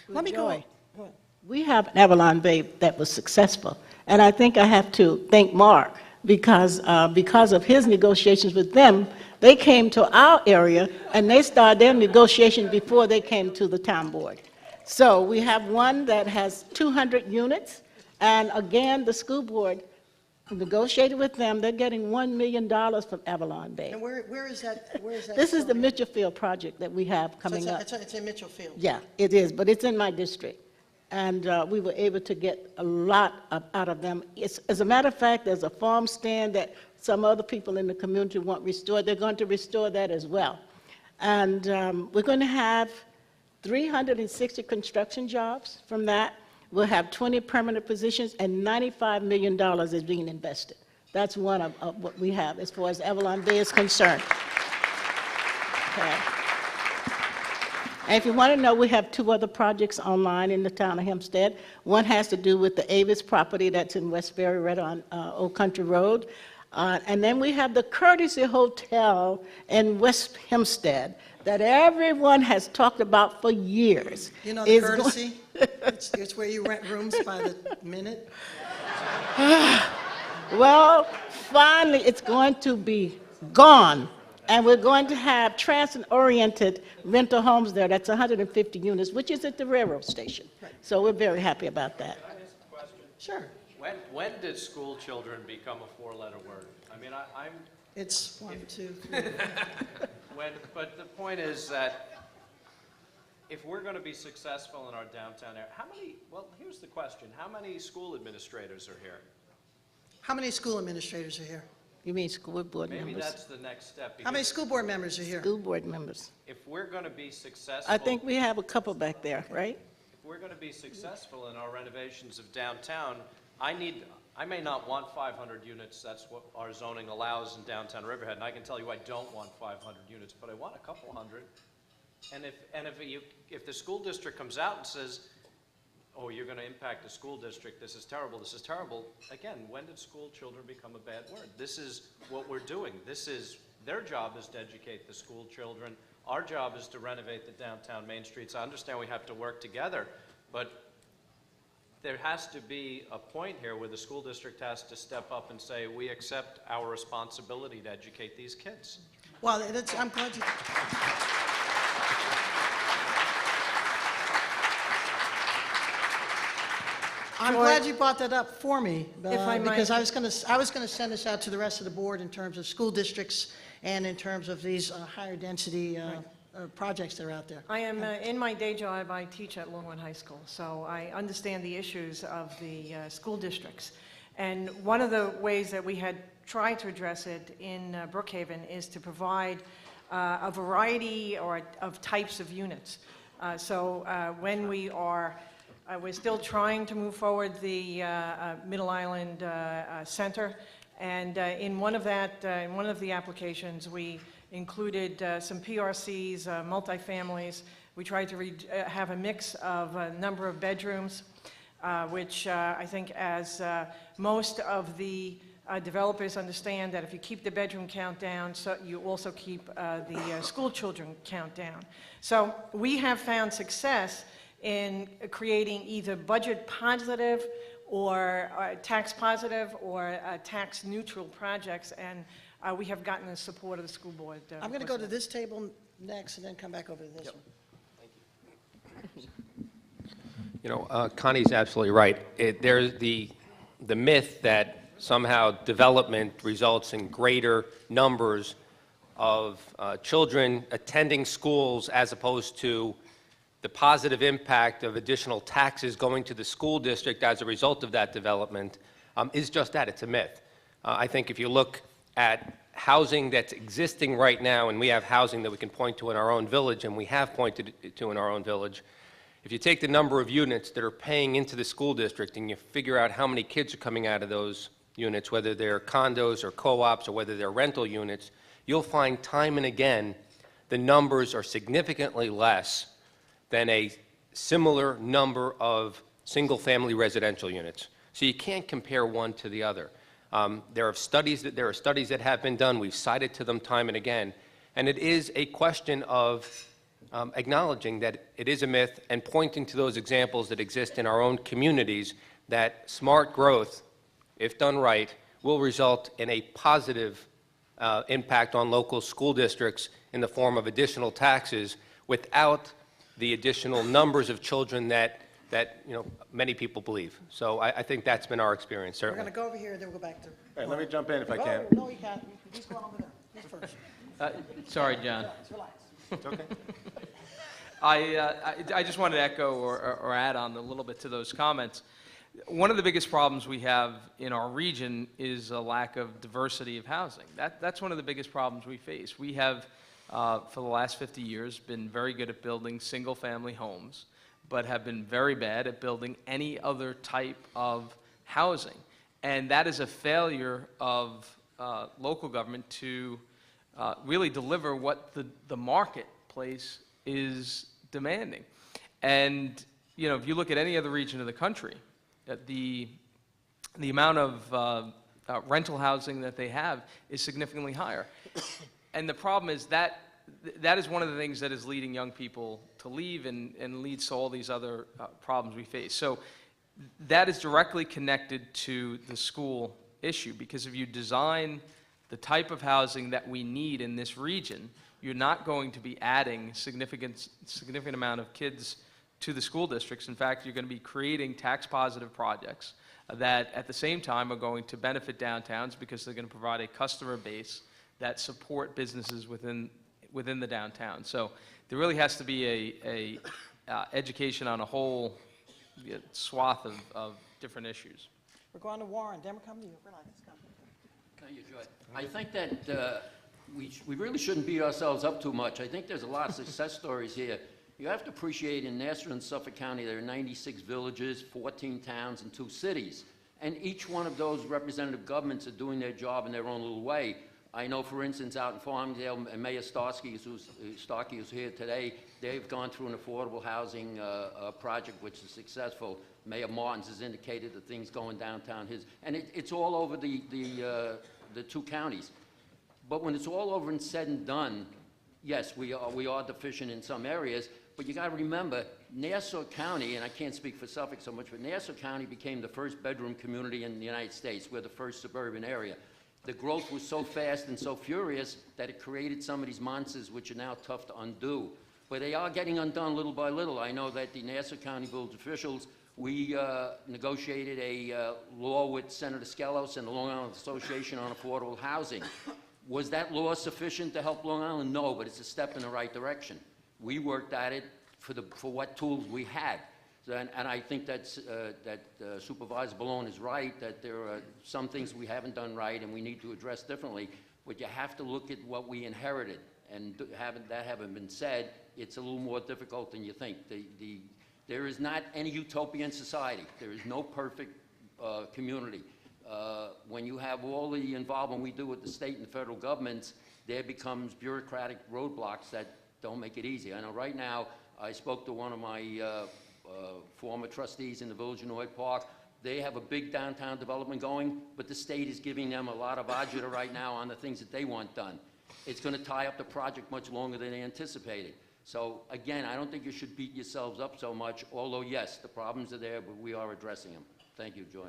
Let me go. Joy, Go ahead. we have an Avalon Bay that was successful, and I think I have to thank Mark because of his negotiations with them, they came to our area and they started their negotiation before they came to the town board. So we have one that has 200 units, and again, the school board negotiated with them. They're getting $1 million from Avalon Bay. And where is that? Where is that? This is the facility? Mitchell Field project that we have So coming up. it's in Mitchell Field. Yeah, it is, but it's in my district. And we were able to get a lot out of them. As a matter of fact, there's a farm stand that some other people in the community want restored. They're going to restore that as well. And we're going to have 360 construction jobs from that. We'll have 20 permanent positions, and $95 million is being invested. That's one of what we have as far as Avalon Bay is concerned. Okay. And if you want to know, we have 2 other projects online in the town of Hempstead. One has to do with the Avis property that's in Westbury, right on Old Country Road. And then we have the Courtesy Hotel in West Hempstead that everyone has talked about for years. You know the Courtesy? It's where you rent rooms by the minute. Well, finally, it's going to be gone. And we're going to have transit-oriented rental homes there. That's 150 units, which is at the railroad station. Right. So we're very happy about that. Can I ask a question? Sure. When did school children become a 4-letter word? I mean, I'm, It's 1, 2, 3. but the point is that if we're going to be successful in our downtown area, well, here's the question. How many school administrators are here? How many school administrators are here? You mean school board Maybe members? that's the next step. How many because school board members are here? School board members. if we're going to be successful, I think we have a couple back there, right? if we're going to be successful in our renovations of downtown, I may not want 500 units. That's what our zoning allows in downtown Riverhead. And I can tell you I don't want 500 units, but I want a couple hundred. And if the school district comes out and says, oh, you're going to impact the school district, this is terrible, again, when did school children become a bad word? This is what we're doing. Their job is to educate the school children. Our job is to renovate the downtown main streets. I understand we have to work together, but there has to be a point here where the school district has to step up and say, we accept our responsibility to educate these kids. Well, I'm glad you... I'm glad you brought that up for me, If I might- because I was going to send this out to the rest of the board in terms of school districts and in terms of these higher density projects that are out there. I am, in my day job, I teach at Longwood High School, so I understand the issues of the school districts. And one of the ways that we had tried to address it in Brookhaven is to provide a variety of types of units. When we're still trying to move forward the Middle Island Center, and in one of the applications, we included some PRCs, multifamilies. We tried to have a mix of a number of bedrooms, which I think as most of the developers understand that if you keep the bedroom count down, so you also keep the school children count down. So we have found success in creating either budget positive or tax positive or tax neutral projects, and we have gotten the support of the school board. I'm going to go to this table next and then come back over to this one. You know, Connie's absolutely right. There's the myth that somehow development results in greater numbers of children attending schools as opposed to the positive impact of additional taxes going to the school district as a result of that development is just that. It's a myth. I think if you look at housing that's existing right now, and we have housing that we can point to in our own village, and we have pointed to in our own village, if you take the number of units that are paying into the school district and you figure out how many kids are coming out of those units, whether they're condos or co-ops or whether they're rental units, you'll find time and again the numbers are significantly less than a similar number of single-family residential units. So you can't compare one to the other. There are studies that have been done. We've cited to them time and again, and it is a question of acknowledging that it is a myth and pointing to those examples that exist in our own communities that smart growth, if done right, will result in a positive impact on local school districts in the form of additional taxes without the additional numbers of children that many people believe. So I think that's been our experience, We're certainly. going to go over here, then we'll go back to. All right, let me jump in if I can. No, you can't. He's going over there. He's first. Sorry, John. Relax. It's okay. I just wanted to echo or add on a little bit to those comments. One of the biggest problems we have in our region is a lack of diversity of housing. That's one of the biggest problems we face. We have, for the last 50 years, been very good at building single-family homes, but have been very bad at building any other type of housing. And that is a failure of local government to really deliver what the marketplace is demanding. And, if you look at any other region of the country, the amount of rental housing that they have is significantly higher. And the problem is that is one of the things that is leading young people to leave and leads to all these other problems we face. So that is directly connected to the school issue, because if you design the type of housing that we need in this region, you're not going to be adding significant amount of kids to the school districts. In fact, you're going to be creating tax-positive projects that at the same time are going to benefit downtowns because they're going to provide a customer base that support businesses within the downtown. So there really has to be a education on a whole swath of different issues. We're going to Warren, then we're coming to you. Relax. Come. Thank you, Joy. I think that we really shouldn't beat ourselves up too much. I think there's a lot of success stories here. You have to appreciate in Nassau and Suffolk County there are 96 villages, 14 towns, and 2 cities. And each one of those representative governments are doing their job in their own little way. I know, for instance, out in Farmingdale, and Mayor Starkey, who's here today, they've gone through an affordable housing project which is successful. Mayor Martins has indicated that things going downtown and it's all over the 2 counties. But when it's all over and said and done, yes, we are deficient in some areas, but you got to remember, Nassau County, and I can't speak for Suffolk so much, but Nassau County became the first bedroom community in the United States. We're the first suburban area. The growth was so fast and so furious that it created some of these monsters which are now tough to undo. But they are getting undone little by little. I know that the Nassau County village officials, we negotiated a law with Senator Skelos and the Long Island Association on affordable housing. Was that law sufficient to help Long Island? No, but it's a step in the right direction. We worked at it for what tools we had. And I think that Supervisor Ballone is right, that there are some things we haven't done right and we need to address differently. But you have to look at what we inherited. And having been said, it's a little more difficult than you think. There is not any utopian society. There is no perfect community. When you have all the involvement we do with the state and the federal governments, there becomes bureaucratic roadblocks that don't make it easy. I know right now, I spoke to one of my former trustees in the Village of Noyd Park. They have a big downtown development going, but the state is giving them a lot of agita right now on the things that they want done. It's going to tie up the project much longer than they anticipated. So again, I don't think you should beat yourselves up so much, although yes, the problems are there, but we are addressing them. Thank you, Joy.